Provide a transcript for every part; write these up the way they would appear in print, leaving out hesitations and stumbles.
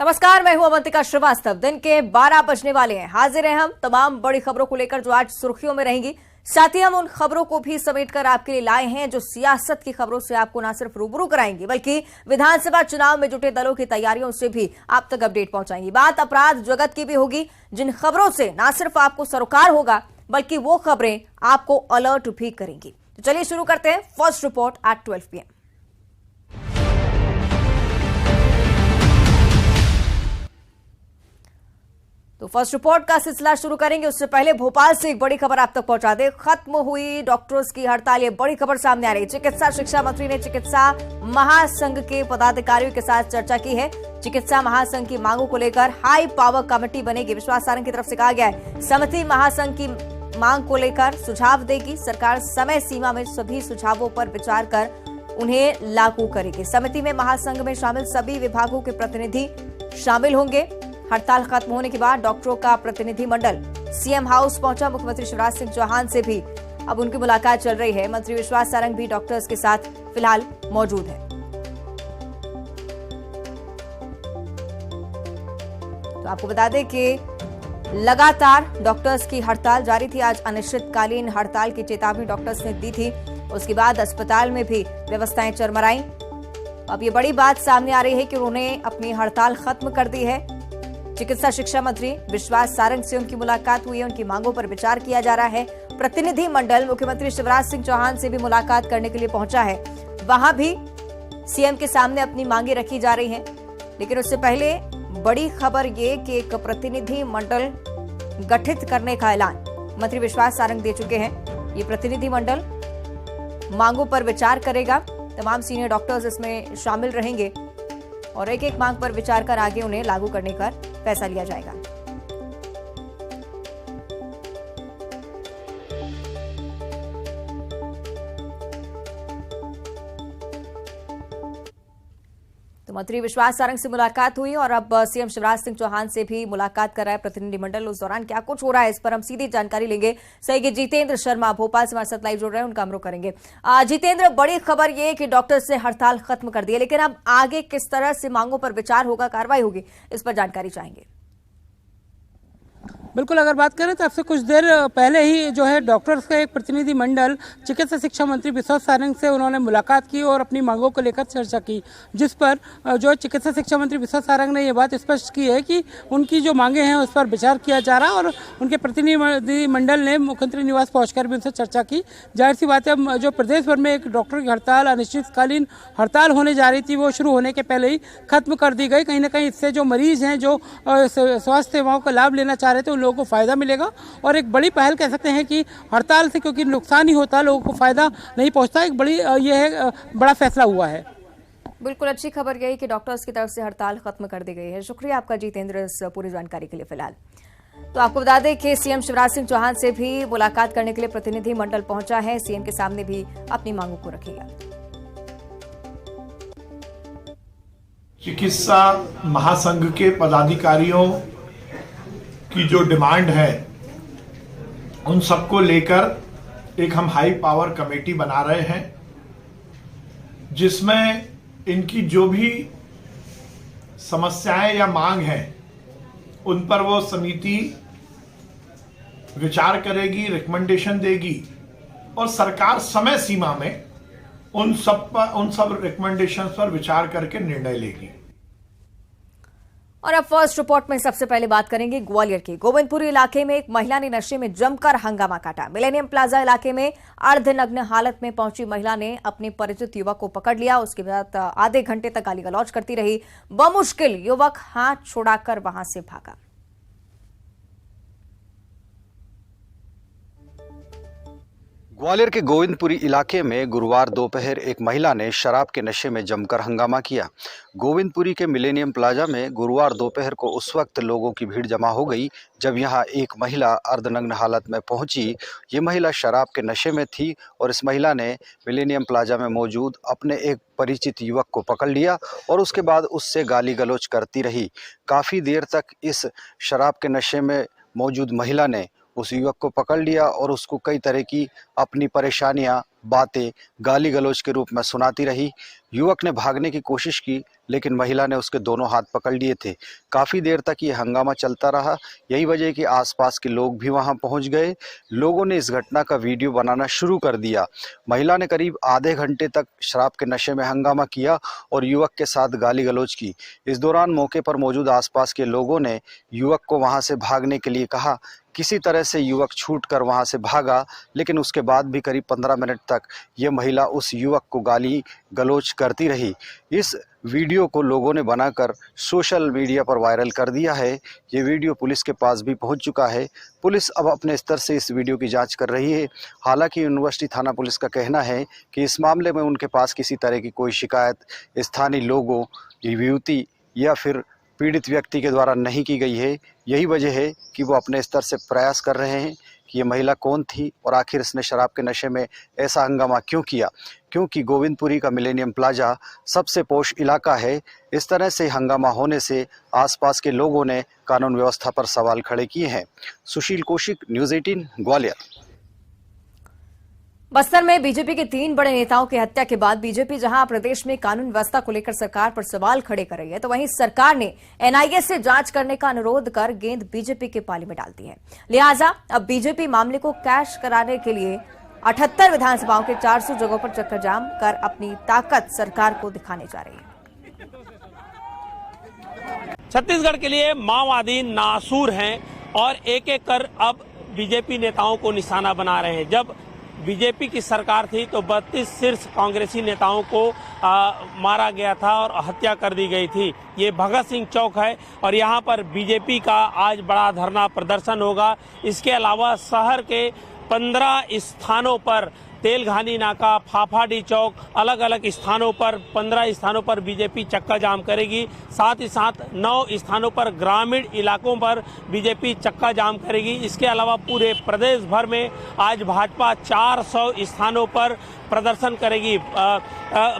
नमस्कार, मैं हूं अवंतिका श्रीवास्तव। दिन के 12 बजने वाले हैं। हाजिर हैं हम तमाम बड़ी खबरों को लेकर जो आज सुर्खियों में रहेंगी। साथ ही हम उन खबरों को भी समेटकर आपके लिए लाए हैं जो सियासत की खबरों से आपको न सिर्फ रूबरू कराएंगी बल्कि विधानसभा चुनाव में जुटे दलों की तैयारियों से भी आप तक अपडेट पहुंचाएंगी। बात अपराध जगत की भी होगी, जिन खबरों से न सिर्फ आपको सरोकार होगा बल्कि वो खबरें आपको अलर्ट भी करेंगी। तो चलिए शुरू करते हैं फर्स्ट रिपोर्ट एट 12 PM। तो फर्स्ट रिपोर्ट का सिलसिला शुरू करेंगे, उससे पहले भोपाल से एक बड़ी खबर आप तक पहुंचा दे। खत्म हुई डॉक्टर्स की हड़ताल, ये बड़ी खबर सामने आ रही है। चिकित्सा शिक्षा मंत्री ने चिकित्सा महासंघ के पदाधिकारियों के साथ चर्चा की है। चिकित्सा महासंघ की मांगों को लेकर हाई पावर कमेटी बनेगी। विश्वास सारंग की तरफ से कहा गया है समिति महासंघ की मांग को लेकर सुझाव देगी। सरकार समय सीमा में सभी सुझावों पर विचार कर उन्हें लागू करेगी। समिति में महासंघ में शामिल सभी विभागों के प्रतिनिधि शामिल होंगे। हड़ताल खत्म होने के बाद डॉक्टरों का प्रतिनिधि मंडल सीएम हाउस पहुंचा। मुख्यमंत्री शिवराज सिंह चौहान से भी अब उनकी मुलाकात चल रही है। मंत्री विश्वास सारंग भी डॉक्टर्स के साथ फिलहाल मौजूद है। तो आपको बता दें कि लगातार डॉक्टर्स की हड़ताल जारी थी। आज अनिश्चितकालीन हड़ताल की चेतावनी डॉक्टर्स ने दी थी। उसके बाद अस्पताल में भी व्यवस्थाएं चरमराई। अब ये बड़ी बात सामने आ रही है कि उन्होंने अपनी हड़ताल खत्म कर दी है। चिकित्सा शिक्षा मंत्री विश्वास सारंग से उनकी मुलाकात हुई है। उनकी मांगों पर विचार किया जा रहा है। प्रतिनिधि मंडल मुख्यमंत्री शिवराज सिंह चौहान से भी मुलाकात करने के लिए पहुंचा है। वहां भी सीएम के सामने अपनी मांगे रखी जा रही हैं। लेकिन उससे पहले बड़ी खबर ये कि एक प्रतिनिधि मंडल गठित करने का ऐलान मंत्री विश्वास सारंग दे चुके हैं। ये प्रतिनिधि मंडल मांगों पर विचार करेगा। तमाम सीनियर डॉक्टर्स इसमें शामिल रहेंगे और एक एक मांग पर विचार कर आगे उन्हें लागू करने का फैसला लिया जाएगा। तो मंत्री विश्वास सारंग से मुलाकात हुई और अब सीएम शिवराज सिंह चौहान से भी मुलाकात कर रहा है प्रतिनिधिमंडल। उस दौरान क्या कुछ हो रहा है इस पर हम सीधी जानकारी लेंगे। सहयोगी जितेंद्र शर्मा भोपाल से हमारे साथ लाइव जुड़ रहे हैं, उनका हम रुख करेंगे। जितेंद्र, बड़ी खबर ये कि डॉक्टर से हड़ताल खत्म कर दी है, लेकिन अब आगे किस तरह से मांगों पर विचार होगा, कार्रवाई होगी, इस पर जानकारी चाहेंगे। बिल्कुल, अगर बात करें तो आपसे कुछ देर पहले ही जो है डॉक्टर्स का एक प्रतिनिधि मंडल चिकित्सा शिक्षा मंत्री विश्वास सारंग से उन्होंने मुलाकात की और अपनी मांगों को लेकर चर्चा की, जिस पर जो चिकित्सा शिक्षा मंत्री विश्वास सारंग ने ये बात स्पष्ट की है कि उनकी जो मांगे हैं उस पर विचार किया जा रहा है और उनके प्रतिनिधि मंडल ने मुख्यमंत्री निवास पहुँचकर भी उनसे चर्चा की। जाहिर सी बात है, जो प्रदेश भर में एक डॉक्टर की हड़ताल, अनिश्चितकालीन हड़ताल होने जा रही थी, वो शुरू होने के पहले ही खत्म कर दी गई। कहीं ना कहीं इससे जो मरीज हैं, जो स्वास्थ्य सेवाओं का लाभ लेना चाह रहे थे, लोगों को फायदा मिलेगा और एक बड़ी पहल कह सकते हैं कि हड़ताल से क्योंकि नुकसान ही होता है, लोगों को फायदा नहीं पहुंचता, एक बड़ी बड़ा फैसला हुआ है। बिल्कुल, अच्छी खबर यही कि डॉक्टर्स की तरफ से हड़ताल खत्म कर दी गई है। शुक्रिया आपका जितेंद्र इस पूरी जानकारी के लिए। फिलहाल तो आपको बता दें कि सीएम शिवराज सिंह चौहान से भी मुलाकात करने के लिए प्रतिनिधि मंडल पहुंचा है। सीएम के सामने भी अपनी मांगों को रखेगा। चिकित्सा महासंघ के पदाधिकारियों की जो डिमांड है, उन सबको लेकर एक हम हाई पावर कमेटी बना रहे हैं, जिसमें इनकी जो भी समस्याएं या मांग है उन पर वो समिति विचार करेगी, रिकमेंडेशन देगी और सरकार समय सीमा में उन सब रिकमेंडेशन पर विचार करके निर्णय लेगी। और अब फर्स्ट रिपोर्ट में सबसे पहले बात करेंगे ग्वालियर की। गोविंदपुरी इलाके में एक महिला ने नशे में जमकर हंगामा काटा। मिलेनियम प्लाजा इलाके में अर्धनग्न हालत में पहुंची महिला ने अपने परिचित युवक को पकड़ लिया। उसके बाद आधे घंटे तक गाली गलौज करती रही। बमुश्किल युवक हाथ छुड़ाकर वहां से भागा। ग्वालियर के गोविंदपुरी इलाके में गुरुवार दोपहर एक महिला ने शराब के नशे में जमकर हंगामा किया। गोविंदपुरी के मिलेनियम प्लाजा में गुरुवार दोपहर को उस वक्त लोगों की भीड़ जमा हो गई जब यहां एक महिला अर्धनग्न हालत में पहुंची। ये महिला शराब के नशे में थी और इस महिला ने मिलेनियम प्लाजा में मौजूद अपने एक परिचित युवक को पकड़ लिया और उसके बाद उससे गाली गलौज करती रही। काफ़ी देर तक इस शराब के नशे में मौजूद महिला ने उस युवक को पकड़ लिया और उसको कई तरह की अपनी परेशानियां, बातें गाली गलौज के रूप में सुनाती रही। युवक ने भागने की कोशिश की, लेकिन महिला ने उसके दोनों हाथ पकड़ लिए थे। काफ़ी देर तक ये हंगामा चलता रहा। यही वजह कि आसपास के लोग भी वहां पहुंच गए। लोगों ने इस घटना का वीडियो बनाना शुरू कर दिया। महिला ने करीब आधे घंटे तक शराब के नशे में हंगामा किया और युवक के साथ गाली गलौज की। इस दौरान मौके पर मौजूद आसपास के लोगों ने युवक को वहां से भागने के लिए कहा। किसी तरह से युवक छूटकर वहां से भागा, लेकिन उसके बाद भी करीब 15 मिनट तक ये महिला उस युवक को गाली गलौज करती रही। इस वीडियो को लोगों ने बनाकर सोशल मीडिया पर वायरल कर दिया है। ये वीडियो पुलिस के पास भी पहुंच चुका है। पुलिस अब अपने स्तर से इस वीडियो की जांच कर रही है। हालांकि यूनिवर्सिटी थाना पुलिस का कहना है कि इस मामले में उनके पास किसी तरह की कोई शिकायत स्थानीय लोगों, युवती या फिर पीड़ित व्यक्ति के द्वारा नहीं की गई है। यही वजह है कि वो अपने स्तर से प्रयास कर रहे हैं कि ये महिला कौन थी और आखिर इसने शराब के नशे में ऐसा हंगामा क्यों किया। क्योंकि गोविंदपुरी का मिलेनियम प्लाजा सबसे पॉश इलाका है। इस तरह से हंगामा होने से आसपास के लोगों ने कानून व्यवस्था पर सवाल खड़े किए हैं। सुशील कौशिक, न्यूज़ 18, ग्वालियर। बस्तर में बीजेपी के 3 बड़े नेताओं की हत्या के बाद बीजेपी जहां प्रदेश में कानून व्यवस्था को लेकर सरकार पर सवाल खड़े कर रही है, तो वहीं सरकार ने एनआईए से जांच करने का अनुरोध कर गेंद बीजेपी के पाली में डाल दी है। लिहाजा अब बीजेपी मामले को कैश कराने के लिए 78 विधानसभाओं के 400 जगहों पर चक्कर जाम कर अपनी ताकत सरकार को दिखाने जा रही है। छत्तीसगढ़ के लिए माओवादी नासूर हैं और एक एक कर अब बीजेपी नेताओं को निशाना बना रहे हैं। जब बीजेपी की सरकार थी तो 32 शीर्ष कांग्रेसी नेताओं को मारा गया था और हत्या कर दी गई थी। ये भगत सिंह चौक है और यहाँ पर बीजेपी का आज बड़ा धरना प्रदर्शन होगा। इसके अलावा शहर के 15 स्थानों पर तेलघानी नाका, फाफाडी चौक, अलग अलग स्थानों पर 15 स्थानों पर बीजेपी चक्का जाम करेगी। साथ ही साथ 9 स्थानों पर ग्रामीण इलाकों पर बीजेपी चक्का जाम करेगी। इसके अलावा पूरे प्रदेश भर में आज भाजपा 400 स्थानों पर प्रदर्शन करेगी।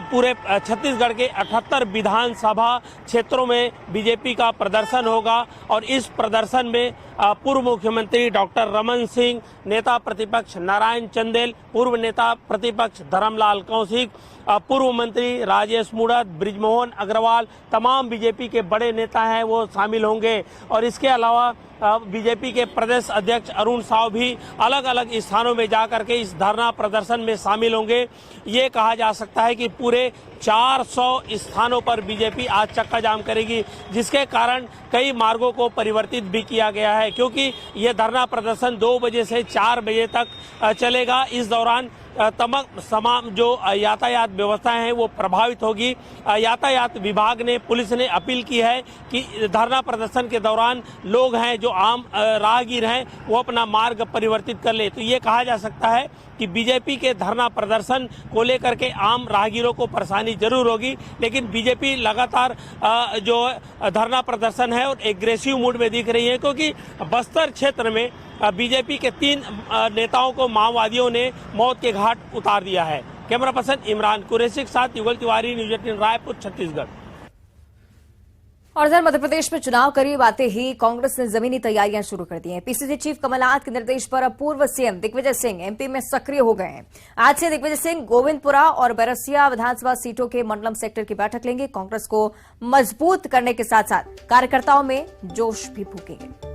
पूरे छत्तीसगढ़ के 78 विधानसभा क्षेत्रों में बीजेपी का प्रदर्शन होगा और इस प्रदर्शन में पूर्व मुख्यमंत्री डॉक्टर रमन सिंह, नेता प्रतिपक्ष नारायण चंदेल, पूर्व नेता प्रतिपक्ष धर्मलाल कौशिक, पूर्व मंत्री राजेश मूणत, बृजमोहन अग्रवाल, तमाम बीजेपी के बड़े नेता हैं वो शामिल होंगे। और इसके अलावा बीजेपी के प्रदेश अध्यक्ष अरुण साव भी अलग अलग स्थानों में जाकर के इस धरना प्रदर्शन में शामिल होंगे। ये कहा जा सकता है कि पूरे 400 स्थानों पर बीजेपी आज चक्का जाम करेगी, जिसके कारण कई मार्गों को परिवर्तित भी किया गया है, क्योंकि ये धरना प्रदर्शन 2 बजे से 4 बजे तक चलेगा। इस दौरान तमाम जो यातायात व्यवस्थाएं हैं वो प्रभावित होगी। यातायात विभाग ने, पुलिस ने अपील की है कि धरना प्रदर्शन के दौरान लोग हैं जो आम राहगीर हैं वो अपना मार्ग परिवर्तित कर ले। तो ये कहा जा सकता है कि बीजेपी के धरना प्रदर्शन को लेकर के आम राहगीरों को परेशानी जरूर होगी, लेकिन बीजेपी लगातार जो धरना प्रदर्शन है और एग्रेसिव मूड में दिख रही है, क्योंकि बस्तर क्षेत्र में बीजेपी के 3 नेताओं को माओवादियों ने मौत के घाट उतार दिया है। कैमरा पर्सन इमरान कुरैशी के साथ युगल तिवारी, न्यूज़ 18, रायपुर, छत्तीसगढ़। और इधर मध्य प्रदेश में चुनाव करीब आते ही कांग्रेस ने जमीनी तैयारियां शुरू कर दी हैं। पीसीसी चीफ कमलनाथ के निर्देश पर अब पूर्व सीएम दिग्विजय सिंह एमपी में सक्रिय हो गए हैं। आज से दिग्विजय सिंह गोविंदपुरा और बैरसिया विधानसभा सीटों के मंडलम सेक्टर की बैठक लेंगे। कांग्रेस को मजबूत करने के साथ साथ कार्यकर्ताओं में जोश भी फूकेंगे।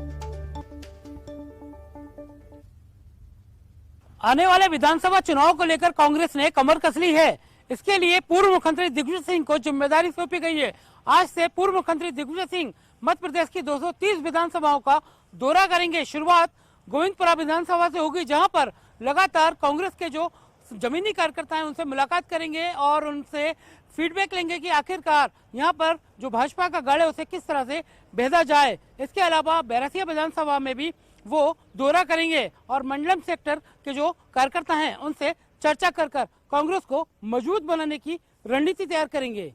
आने वाले विधानसभा चुनाव को लेकर कांग्रेस ने कमर कस ली है। इसके लिए पूर्व मुख्यमंत्री दिग्विजय सिंह को जिम्मेदारी सौंपी गई है। आज से पूर्व मुख्यमंत्री दिग्विजय सिंह मध्य प्रदेश की 230 विधानसभाओं का दौरा करेंगे। शुरुआत गोविंदपुरा विधानसभा से होगी, जहां पर लगातार कांग्रेस के जो जमीनी कार्यकर्ता हैं उनसे मुलाकात करेंगे और उनसे फीडबैक लेंगे कि आखिरकार यहाँ पर जो भाजपा का गढ़ है उसे किस तरह से भेजा जाए। इसके अलावा बैरसिया विधानसभा में भी वो दौरा करेंगे और मंडलम सेक्टर के जो कार्यकर्ता हैं उनसे चर्चा कर कांग्रेस को मजबूत बनाने की रणनीति तैयार करेंगे।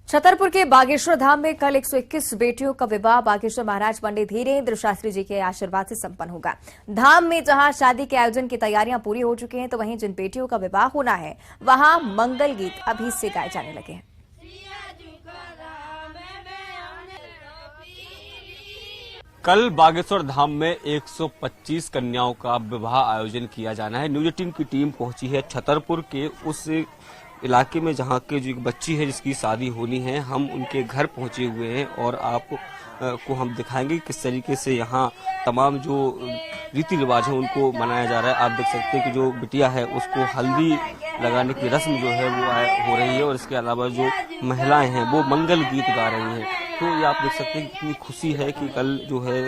छतरपुर के बागेश्वर धाम में कल 121 बेटियों का विवाह बागेश्वर महाराज पंडित धीरेन्द्र शास्त्री जी के आशीर्वाद से संपन्न होगा। धाम में जहां शादी के आयोजन की तैयारियां पूरी हो चुकी हैं, तो वहीं जिन बेटियों का विवाह होना है वहां मंगल गीत अभी से गाए जाने लगे हैं। कल बागेश्वर धाम में 125 कन्याओं का विवाह आयोजन किया जाना है। न्यूज 18 की टीम पहुंची है छतरपुर के उस इलाके में जहां के जो एक बच्ची है जिसकी शादी होनी है। हम उनके घर पहुंचे हुए हैं और आप को हम दिखाएंगे किस तरीके से यहाँ तमाम जो रीति रिवाज है उनको मनाया जा रहा है। आप देख सकते हैं कि जो बिटिया है उसको हल्दी लगाने की रस्म जो है वो हो रही है और इसके अलावा जो महिलाएं हैं वो मंगल गीत गा रही हैं। तो ये आप देख सकते हैं कितनी खुशी है कि कल जो है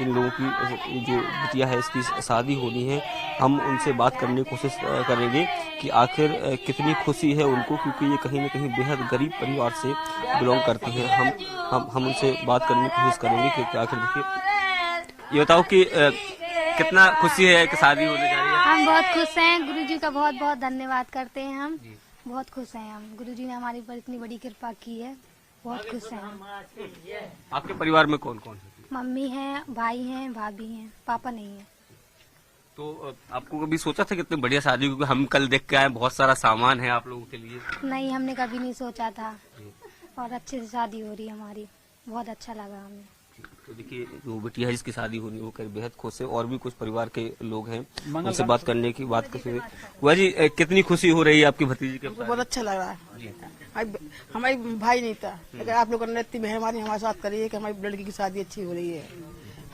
इन लोगों की जो बिटिया है इसकी शादी होनी है। हम उनसे बात करने की कोशिश करेंगे कि आखिर कितनी खुशी है उनको, क्योंकि ये कहीं ना कहीं बेहद गरीब परिवार से बिलोंग करती हैं। हम उनसे बात करने की कोशिश करेंगे कि आखिर देखिए, ये बताओ कि कितना खुशी है कि शादी होने जा रही है। हम बहुत खुश हैं, गुरुजी का बहुत बहुत धन्यवाद करते हैं। हम बहुत खुश हैं, हम गुरुजी ने हमारी पर इतनी बड़ी कृपा की है, बहुत खुश हैं हम। आपके परिवार में कौन कौन है? मम्मी हैं, भाई हैं, भाभी हैं, पापा नहीं है। तो आपको कभी सोचा था कितनी बढ़िया शादी, क्योंकि हम कल देख के आए बहुत सारा सामान है आप लोगों के लिए? नहीं, हमने कभी नहीं सोचा था और अच्छे से शादी हो रही है हमारी, बहुत अच्छा लगा हमें। तो देखिए जो बिटिया है जिसकी शादी होनी वो कर बेहद खुश है और भी कुछ परिवार के लोग हैं, उनसे बात करने की बात करते। वह जी कितनी खुशी हो रही है आपकी भतीजी के? बहुत अच्छा लग रहा है। हमारी भाई नहीं था, अगर आप लोगों ने इतनी मेहरबानी हमारे साथ करी है कि हमारी लड़की की शादी अच्छी हो रही है।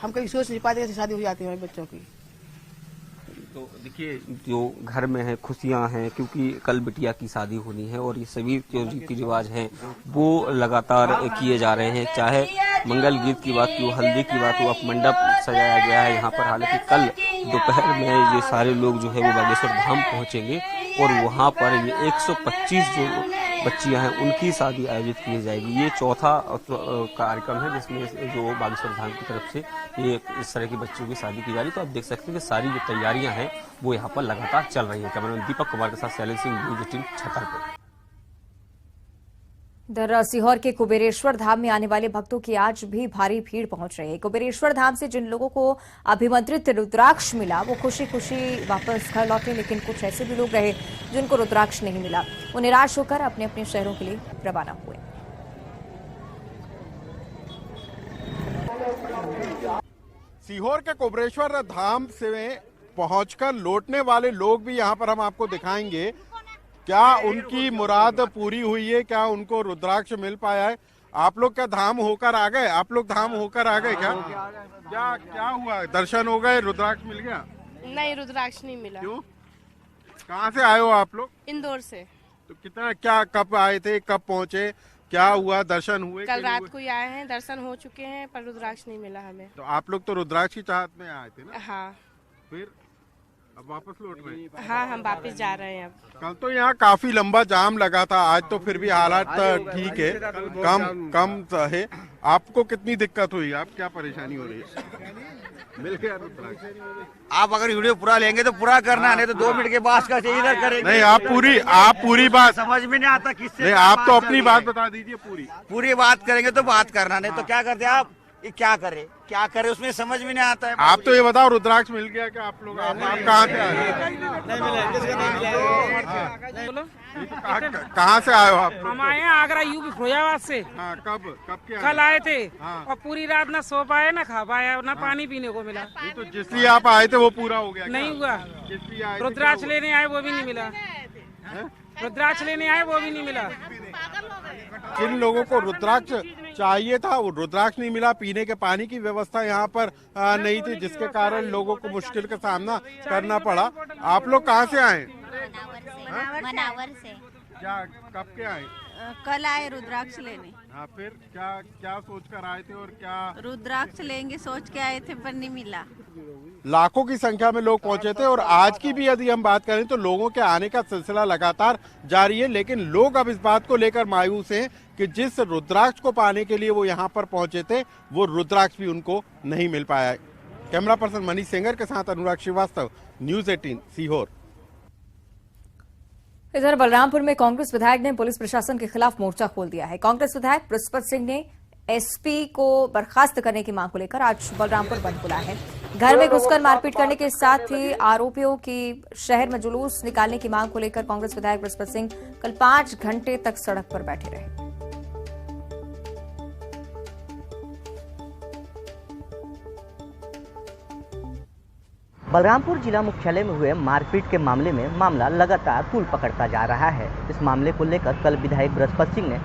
हम कभी सोच नहीं पाते ऐसी शादी हो जाती है हमारे बच्चों की। तो देखिए जो घर में है खुशियां हैं, क्योंकि कल बिटिया की शादी होनी है और ये सभी जो रीति रिवाज हैं वो लगातार किए जा रहे हैं। चाहे मंगल गीत की बात हो, हल्दी की बात हो, अब मंडप सजाया गया है यहाँ पर। हालांकि कल दोपहर में ये सारे लोग जो है वो बागेश्वर धाम पहुंचेंगे और वहाँ पर ये 125 जो बच्चियां हैं उनकी शादी आयोजित की जाएगी। ये चौथा कार्यक्रम है जिसमें जो बागेश्वर धाम की तरफ से ये इस तरह की बच्चियों की शादी की जा रही है। तो आप देख सकते हैं कि सारी जो तैयारियां हैं वो यहाँ पर लगातार चल रही है। कैमरामैन दीपक कुमार के साथ शैलेंद्र सिंह, न्यूज 18 छतरपुर। इधर सीहोर के कुबेरेश्वर धाम में आने वाले भक्तों की आज भी भारी भीड़ पहुंच रही है। कुबेरेश्वर धाम से जिन लोगों को अभिमंत्रित रुद्राक्ष मिला वो खुशी खुशी वापस घर लौटे, लेकिन कुछ ऐसे भी लोग रहे जिनको रुद्राक्ष नहीं मिला। वो निराश होकर अपने अपने शहरों के लिए रवाना हुए। सीहोर के कुबेरेश्वर धाम से पहुंचकर लौटने वाले लोग भी यहाँ पर हम आपको दिखाएंगे। क्या उनकी मुराद पूरी हुई है, क्या उनको रुद्राक्ष मिल पाया है? आप लोग क्या धाम होकर आ गए? आप लोग धाम होकर आ गए क्या? क्या हुआ? दर्शन हो गए, रुद्राक्ष मिल गया? नहीं, रुद्राक्ष नहीं मिला। क्यों? कहाँ से आए हो आप लोग? इंदौर से। तो कितना, क्या, कब आए थे, कब पहुँचे, क्या हुआ, दर्शन हुए? कल रात को ही आए हैं, दर्शन हो चुके हैं पर रुद्राक्ष नहीं मिला हमें। तो आप लोग तो रुद्राक्ष की चाहत में आए थे ना? हाँ। फिर अब वापस लौट रहे हैं? हाँ, हम वापस जा रहे हैं अब। कल तो यहाँ काफी लंबा जाम लगा था, आज तो फिर भी हालात ठीक है, कम है। आपको कितनी दिक्कत हुई? आप क्या परेशानी हो रही है? मिल गया रुद्राक्ष? आप अगर वीडियो पूरा लेंगे तो पूरा करना, नहीं तो 2 मिनट के बाद का इधर करेंगे। नहीं, आप पूरी बात समझ में नहीं आता किससे। नहीं, आप तो अपनी बात बता दीजिए। पूरी बात करेंगे तो बात करना, नहीं तो क्या करते आप, क्या करे उसमें समझ में नहीं आता है। आप तो ये बताओ रुद्राक्ष मिल गया क्या आप लोग? आप कहाँ से आए? कहाँ से आए हो आप? हम आए हैं आगरा यूपी फिरोजाबाद से। हाँ, कब के कल आए थे। हाँ। और पूरी रात ना सो पाए, ना खा पाया, ना पानी पीने को मिला। तो जिसलिए आप आए थे वो पूरा हो गया? नहीं हुआ। जिसलिए रुद्राक्ष लेने आए वो भी नहीं मिला। रुद्राक्ष लेने आए वो भी नहीं मिला। जिन लोगों को रुद्राक्ष चाहिए था वो रुद्राक्ष नहीं मिला। पीने के पानी की व्यवस्था यहाँ पर नहीं थी, जिसके कारण लोगों को मुश्किल का सामना करना पड़ा। आप लोग कहाँ से आए? मनावर से। क्या, कब के आए? कल आए रुद्राक्ष लेने। हाँ, फिर क्या सोच कर आए थे और क्या? रुद्राक्ष लेंगे सोच के आए थे पर नहीं मिला। लाखों की संख्या में लोग पहुंचे थे और आज की भी यदि हम बात करें तो लोगों के आने का सिलसिला लगातार जारी है। लेकिन लोग अब इस बात को लेकर मायूस हैं कि जिस रुद्राक्ष को पाने के लिए वो यहाँ पर पहुंचे थे वो रुद्राक्ष भी उनको नहीं मिल पाया है। कैमरा पर्सन मनीष सेंगर के साथ अनुराग श्रीवास्तव, न्यूज 18 सीहोर। इधर बलरामपुर में कांग्रेस विधायक ने पुलिस प्रशासन के खिलाफ मोर्चा खोल दिया है। कांग्रेस विधायक बृहस्पति सिंह ने एसपी को बर्खास्त करने की मांग को लेकर आज बलरामपुर बंद बुलाया है। घर में घुसकर मारपीट करने के साथ ही आरोपियों की शहर में जुलूस निकालने की मांग को लेकर कांग्रेस विधायक बृहस्पति सिंह कल 5 घंटे तक सड़क पर बैठे रहे। बलरामपुर जिला मुख्यालय में हुए मारपीट के मामले में मामला लगातार तूल पकड़ता जा रहा है। इस मामले को लेकर कल विधायक बृहस्पति सिंह ने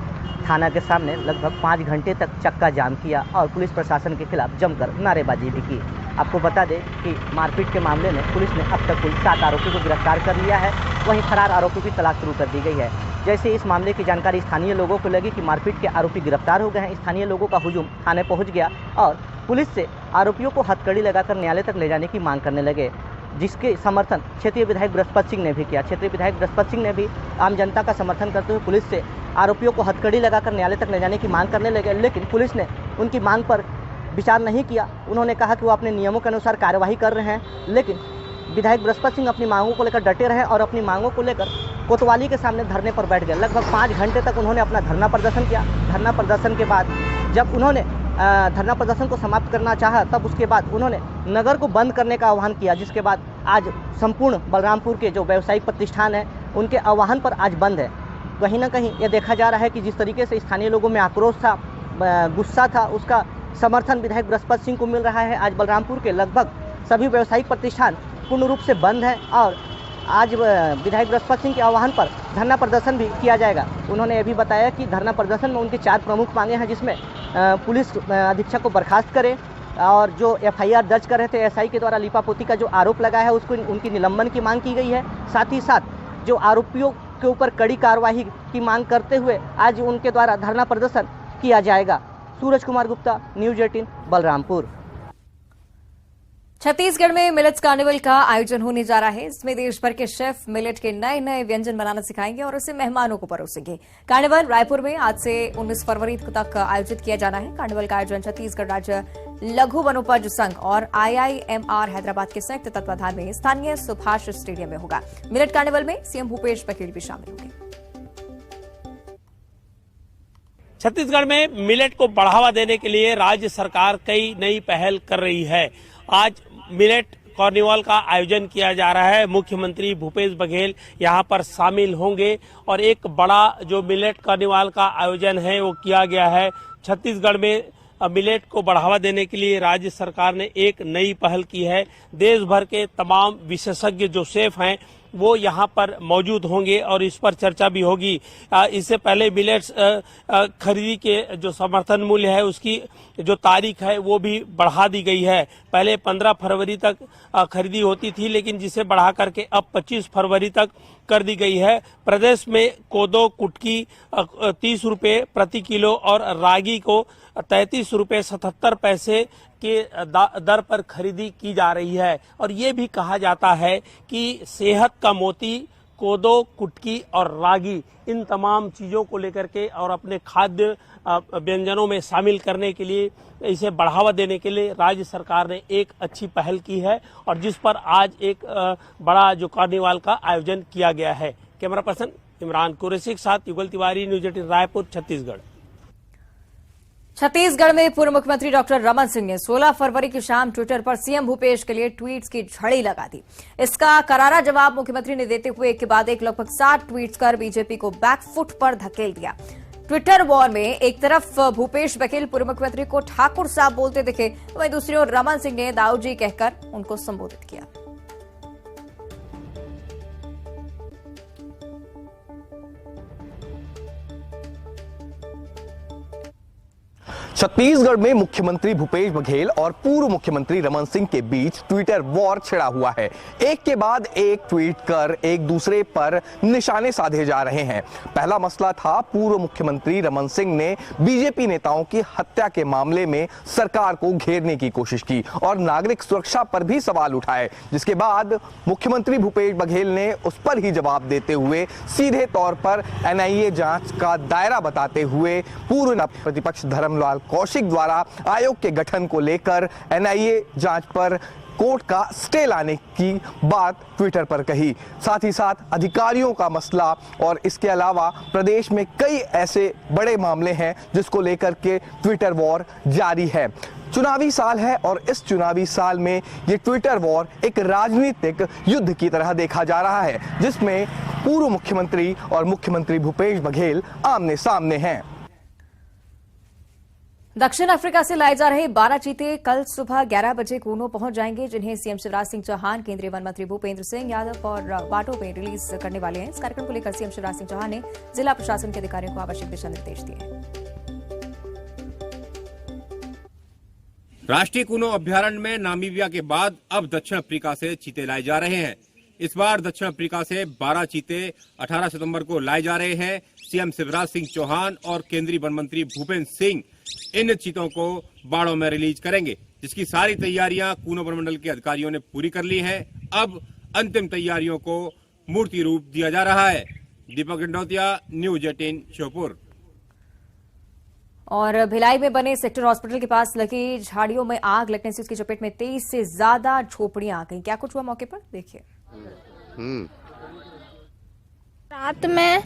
थाना के सामने लगभग 5 घंटे तक चक्का जाम किया और पुलिस प्रशासन के खिलाफ जमकर नारेबाजी भी की। आपको बता दें कि मारपीट के मामले में पुलिस ने अब तक कुल 7 आरोपियों को गिरफ्तार कर लिया है। वहीं फरार आरोपियों की तलाश शुरू कर दी गई है। जैसे इस मामले की जानकारी स्थानीय लोगों को लगी कि मारपीट के आरोपी गिरफ्तार हो गए हैं, स्थानीय लोगों का हुजूम थाने पहुंच गया और पुलिस से आरोपियों को हथकड़ी लगाकर न्यायालय तक ले जाने की मांग करने लगे, जिसके समर्थन क्षेत्रीय विधायक बृहस्पति सिंह ने भी किया। क्षेत्रीय विधायक बृहस्पति सिंह ने भी आम जनता का समर्थन करते हुए पुलिस से आरोपियों को हथकड़ी लगाकर न्यायालय तक ले जाने की मांग करने लगे, लेकिन पुलिस ने उनकी मांग पर विचार नहीं किया। उन्होंने कहा कि वो अपने नियमों के अनुसार कार्यवाही कर रहे हैं, लेकिन विधायक बृहस्पति सिंह अपनी मांगों को लेकर डटे रहे और अपनी मांगों को लेकर कोतवाली के सामने धरने पर बैठ गए। लगभग 5 घंटे तक उन्होंने अपना धरना प्रदर्शन किया। धरना प्रदर्शन के बाद जब उन्होंने धरना प्रदर्शन को समाप्त करना चाहा, तब उसके बाद उन्होंने नगर को बंद करने का आह्वान किया, जिसके बाद आज संपूर्ण बलरामपुर के जो व्यावसायिक प्रतिष्ठान हैं उनके आह्वान पर आज बंद है। कहीं ना कहीं ये देखा जा रहा है कि जिस तरीके से स्थानीय लोगों में आक्रोश था, गुस्सा था, उसका समर्थन विधायक बृहस्पति सिंह को मिल रहा है। आज बलरामपुर के लगभग सभी व्यावसायिक प्रतिष्ठान पूर्ण रूप से बंद हैं और आज विधायक बृहस्पति सिंह के आह्वान पर धरना प्रदर्शन भी किया जाएगा। उन्होंने ये भी बताया कि धरना प्रदर्शन में उनके 4 प्रमुख मांगे हैं, जिसमें पुलिस अधीक्षक को बर्खास्त करे और जो FIR दर्ज कर रहे थे SI के द्वारा लीपापोती का जो आरोप लगा है उसको उनकी निलंबन की मांग की गई है। साथ ही साथ जो आरोपियों के ऊपर कड़ी कार्रवाई की मांग करते हुए आज उनके द्वारा धरना प्रदर्शन किया जाएगा। सूरज कुमार गुप्ता, न्यूज 18 बलरामपुर। छत्तीसगढ़ में मिलेट्स कार्निवल का आयोजन होने जा रहा है। इसमें देश भर के शेफ मिलेट के नए नए व्यंजन बनाना सिखाएंगे और उसे मेहमानों को परोसेंगे। कार्निवल रायपुर में आज से 19 फरवरी तक आयोजित किया जाना है। कार्निवल का आयोजन छत्तीसगढ़ राज्य लघु वनोपज संघ और IIMR हैदराबाद के संयुक्त तत्वाधान में स्थानीय सुभाष स्टेडियम में होगा। मिलेट कार्निवल में सीएम भूपेश बघेल भी शामिल होंगे। छत्तीसगढ़ में मिलेट को बढ़ावा देने के लिए राज्य सरकार कई नई पहल कर रही है। आज मिलेट कार्निवल का आयोजन किया जा रहा है। मुख्यमंत्री भूपेश बघेल यहां पर शामिल होंगे और एक बड़ा जो मिलेट कार्निवल का आयोजन है वो किया गया है। छत्तीसगढ़ में मिलेट को बढ़ावा देने के लिए राज्य सरकार ने एक नई पहल की है। देश भर के तमाम विशेषज्ञ जो शेफ हैं वो यहाँ पर मौजूद होंगे और इस पर चर्चा भी होगी। इससे पहले मिलेट्स खरीदी के जो समर्थन मूल्य है उसकी जो तारीख है वो भी बढ़ा दी गई है। पहले 15 फरवरी तक खरीदी होती थी, लेकिन जिसे बढ़ा करके अब 25 फरवरी तक कर दी गई है। प्रदेश में कोदो कुटकी 30 रुपये प्रति किलो और रागी को 33 रुपये 77 पैसे के दर पर खरीदी की जा रही है। और ये भी कहा जाता है कि सेहत का मोती कोदो, कुटकी और रागी, इन तमाम चीज़ों को लेकर के और अपने खाद्य व्यंजनों में शामिल करने के लिए, इसे बढ़ावा देने के लिए राज्य सरकार ने एक अच्छी पहल की है और जिस पर आज एक बड़ा जो कार्निवाल का आयोजन किया गया है। कैमरा पर्सन इमरान कुरैशी के साथ युगल तिवारी, न्यूज 18 रायपुर, छत्तीसगढ़। छत्तीसगढ़ में पूर्व मुख्यमंत्री डॉक्टर रमन सिंह ने 16 फरवरी की शाम ट्विटर पर सीएम भूपेश के लिए ट्वीट्स की झड़ी लगा दी। इसका करारा जवाब मुख्यमंत्री ने देते हुए एक के बाद एक लगभग 60 ट्वीट्स कर बीजेपी को बैकफुट पर धकेल दिया। ट्विटर वॉर में एक तरफ भूपेश बघेल पूर्व मुख्यमंत्री को ठाकुर साहब बोलते दिखे, वहीं दूसरी ओर रमन सिंह ने दाऊ जी कहकर उनको संबोधित किया। छत्तीसगढ़ में मुख्यमंत्री भूपेश बघेल और पूर्व मुख्यमंत्री रमन सिंह के बीच ट्विटर वॉर छिड़ा हुआ है। एक के बाद एक ट्वीट कर एक दूसरे पर निशाने साधे जा रहे हैं। पहला मसला था पूर्व मुख्यमंत्री रमन सिंह ने बीजेपी नेताओं की हत्या के मामले में सरकार को घेरने की कोशिश की और नागरिक सुरक्षा पर भी सवाल उठाए, जिसके बाद मुख्यमंत्री भूपेश बघेल ने उस पर ही जवाब देते हुए सीधे तौर पर NIA जांच का दायरा बताते हुए पूर्व प्रतिपक्ष धर्मलाल कौशिक द्वारा आयोग के गठन को लेकर NIA जांच पर कोर्ट का स्टे लाने की बात ट्विटर पर कही। साथ ही साथ अधिकारियों का मसला और इसके अलावा प्रदेश में कई ऐसे बड़े मामले हैं जिसको लेकर के ट्विटर वॉर जारी है। चुनावी साल है और इस चुनावी साल में ये ट्विटर वॉर एक राजनीतिक युद्ध की तरह देखा जा रहा है, जिसमें पूर्व मुख्यमंत्री और मुख्यमंत्री भूपेश बघेल आमने सामने हैं। दक्षिण अफ्रीका से लाए जा रहे 12 चीते कल सुबह 11 बजे कूनो पहुंच जाएंगे, जिन्हें सीएम शिवराज सिंह चौहान, केंद्रीय वन मंत्री भूपेंद्र सिंह यादव और बाटों में रिलीज करने वाले हैं। इस कार्यक्रम को लेकर सीएम शिवराज सिंह चौहान ने जिला प्रशासन के अधिकारियों को आवश्यक दिशा निर्देश दिए हैं। राष्ट्रीय कूनो अभ्यारण्य में नामीबिया के बाद अब दक्षिण अफ्रीका से चीते लाए जा रहे हैं। इस बार दक्षिण अफ्रीका से 12 चीते 18 सितंबर को लाए जा रहे हैं। सीएम शिवराज सिंह चौहान और केंद्रीय वन मंत्री भूपेंद्र सिंह इन चीतों को बाड़ों में रिलीज करेंगे, जिसकी सारी तैयारियां कूनो वनमंडल के अधिकारियों ने पूरी कर ली हैं। अब अंतिम तैयारियों को मूर्ति रूप दिया जा रहा है। दीपक गंडौतिया, न्यूज 18 श्योपुर। और भिलाई में बने सेक्टर हॉस्पिटल के पास लगी झाड़ियों में आग लगने से उसकी चपेट में 23 से ज्यादा झोपड़ियां आ गई। क्या कुछ हुआ मौके पर, देखिए। रात में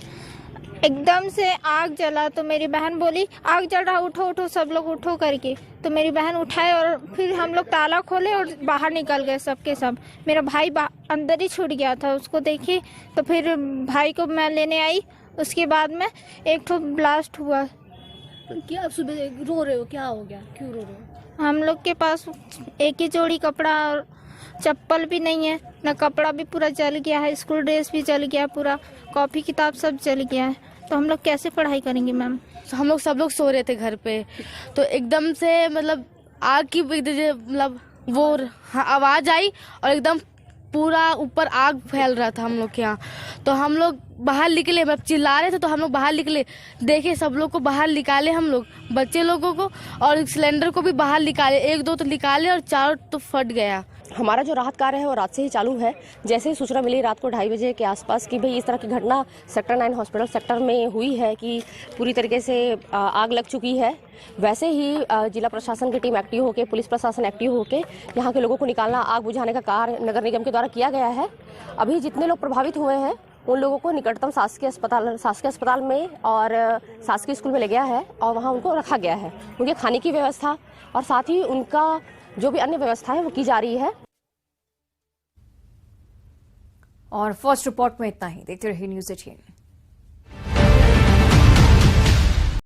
एकदम से आग जला तो मेरी बहन बोली आग जल रहा, उठो उठो सब लोग उठो करके। तो मेरी बहन उठाए और फिर हम लोग ताला खोले और बाहर निकल गए सबके सब। मेरा भाई अंदर ही छूट गया था, उसको देखी तो फिर भाई को मैं लेने आई। उसके बाद में एक ठो ब्लास्ट हुआ। क्या सुबह रो रहे हो, क्या हो गया, क्यों रो रहे हो? हम लोग के पास एक ही जोड़ी कपड़ा और चप्पल भी नहीं है, ना कपड़ा भी पूरा जल गया है, स्कूल ड्रेस भी जल गया, पूरा कॉपी किताब सब जल गया है। तो हम लोग कैसे पढ़ाई करेंगे मैम? हम लोग सब लोग सो रहे थे घर पे, तो एकदम से मतलब आग की मतलब वो आवाज आई और एकदम पूरा ऊपर आग फैल रहा था हम लोग के यहाँ। तो हम लोग बाहर निकले, मतलब चिल्ला रहे थे तो हम लोग बाहर निकले, देखे सब लोग को बाहर निकाले हम लोग, बच्चे लोगों को और सिलेंडर को भी बाहर निकाले। 1-2 तो निकाले और 4 तो फट गया। हमारा जो राहत कार्य है वो रात से ही चालू है। जैसे ही सूचना मिली रात को 2:30 बजे के आसपास कि भाई इस तरह की घटना सेक्टर 9 हॉस्पिटल सेक्टर में हुई है कि पूरी तरीके से आग लग चुकी है, वैसे ही जिला प्रशासन की टीम एक्टिव होकर, पुलिस प्रशासन एक्टिव होकर यहाँ के लोगों को निकालना, आग बुझाने का कार्य नगर निगम के द्वारा किया गया है। अभी जितने लोग प्रभावित हुए हैं उन लोगों को निकटतम शासकीय अस्पताल में और शासकीय स्कूल में ले गया है और वहाँ उनको रखा गया है। उनके खाने की व्यवस्था और साथ ही उनका जो भी अन्य व्यवस्था है वो की जा रही है। और फर्स्ट रिपोर्ट में इतना ही। देखते रहिए न्यूज़ 18।